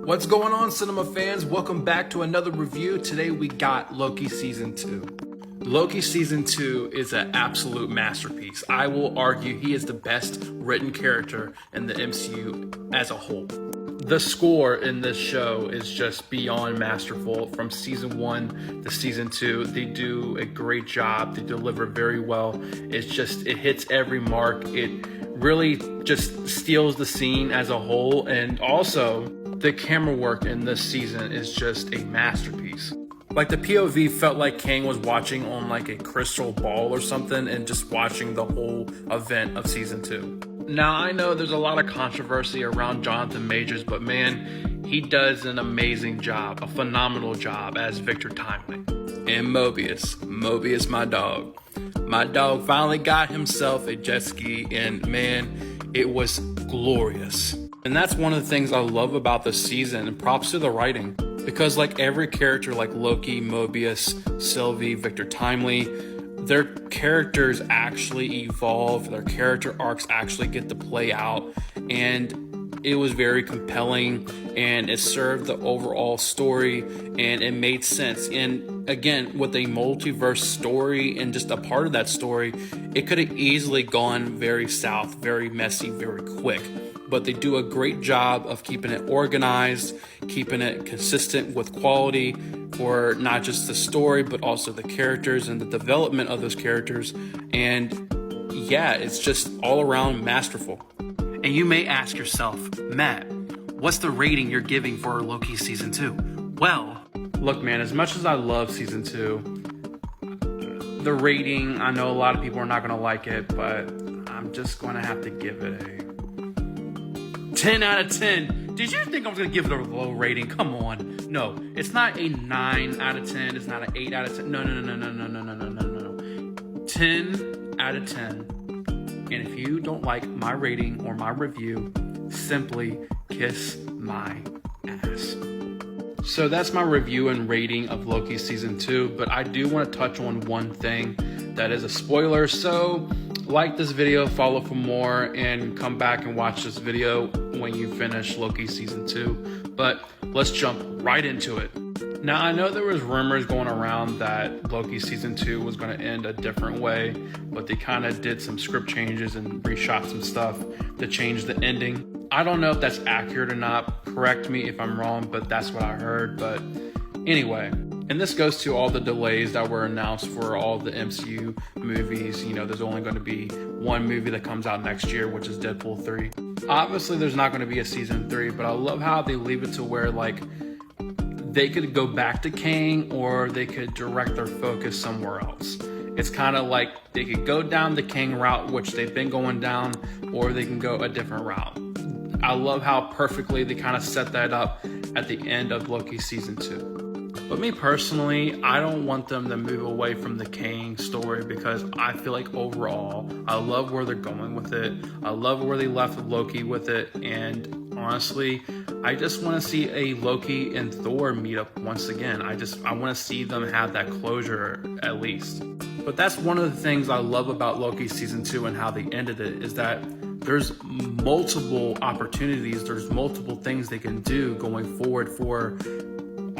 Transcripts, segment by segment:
What's going on, cinema fans? Welcome back to another review. Today we got Loki Season 2. Loki Season 2 is an absolute masterpiece. I will argue he is the best written character in the MCU as a whole. The score in this show is just beyond masterful. From Season 1 to Season 2, they do a great job. They deliver very well. It hits every mark. It really just steals the scene as a whole, and also the camera work in this season is just a masterpiece. Like, the POV felt like Kang was watching on like a crystal ball or something and just watching the whole event of Season 2. Now, I know there's a lot of controversy around Jonathan Majors, but man, he does an amazing job, a phenomenal job as Victor Timely. And Mobius, my dog. My dog finally got himself a jet ski, and man, it was glorious. And that's one of the things I love about this season, and props to the writing. Because like every character, like Loki, Mobius, Sylvie, Victor Timely, their characters actually evolve, their character arcs actually get to play out, and it was very compelling, and it served the overall story, and it made sense. And again, with a multiverse story and just a part of that story, it could have easily gone very south, very messy, very quick. But they do a great job of keeping it organized, keeping it consistent with quality for not just the story, but also the characters and the development of those characters. And yeah, it's just all around masterful. And you may ask yourself, Matt, what's the rating you're giving for Loki Season 2? Well, look, man, as much as I love Season 2, the rating, I know a lot of people are not going to like it, but I'm just going to have to give it a 10 out of 10. Did you think I was going to give it a low rating? Come on. No, it's not a 9 out of 10. It's not an 8 out of 10. No. 10 out of 10. And if you don't like my rating or my review, simply kiss my ass. So that's my review and rating of Loki Season 2, but I do want to touch on one thing that is a spoiler. So like this video, follow for more, and come back and watch this video when you finish Loki Season 2. But let's jump right into it. Now, I know there was rumors going around that Loki Season 2 was going to end a different way, but they kind of did some script changes and reshot some stuff to change the ending. I don't know if that's accurate or not. Correct me if I'm wrong, but that's what I heard. But anyway, and this goes to all the delays that were announced for all the MCU movies. You know, there's only going to be one movie that comes out next year, which is Deadpool 3. Obviously, there's not going to be a Season 3, but I love how they leave it to where, like, they could go back to Kang, or they could direct their focus somewhere else. It's kind of like they could go down the Kang route, which they've been going down, or they can go a different route. I love how perfectly they kind of set that up at the end of Loki Season 2. But me personally, I don't want them to move away from the Kang story, because I feel like overall, I love where they're going with it. I love where they left Loki with it. And honestly, I just want to see a Loki and Thor meet up once again. I want to see them have that closure at least. But that's one of the things I love about Loki Season 2 and how they ended it, is that there's multiple opportunities, there's multiple things they can do going forward for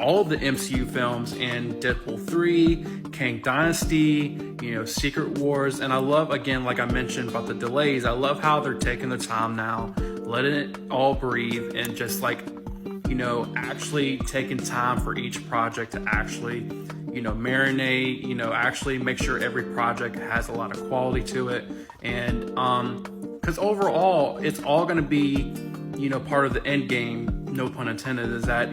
all of the MCU films, and Deadpool 3, Kang Dynasty, Secret Wars. And I love, again, like I mentioned about the delays, I love how they're taking their time now, letting it all breathe, and just like, actually taking time for each project to actually, marinate, actually make sure every project has a lot of quality to it. And because overall, it's all going to be, part of the end game, no pun intended, is that,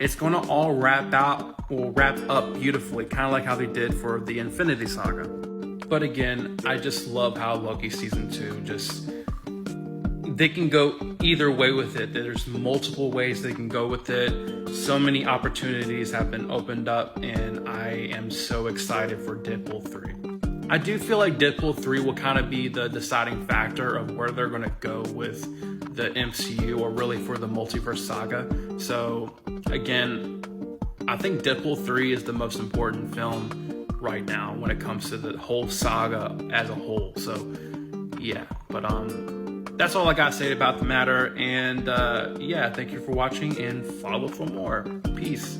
it's going to all wrap up beautifully, kind of like how they did for the Infinity Saga. But again, I just love how Loki Season 2 they can go either way with it. There's multiple ways they can go with it. So many opportunities have been opened up, and I am so excited for Deadpool 3. I do feel like Deadpool 3 will kind of be the deciding factor of where they're going to go with the MCU, or really for the multiverse saga. So again, I think Deadpool 3 is the most important film right now when it comes to the whole saga as a whole. So yeah, but that's all I got to say about the matter. And yeah, thank you for watching and follow for more. Peace.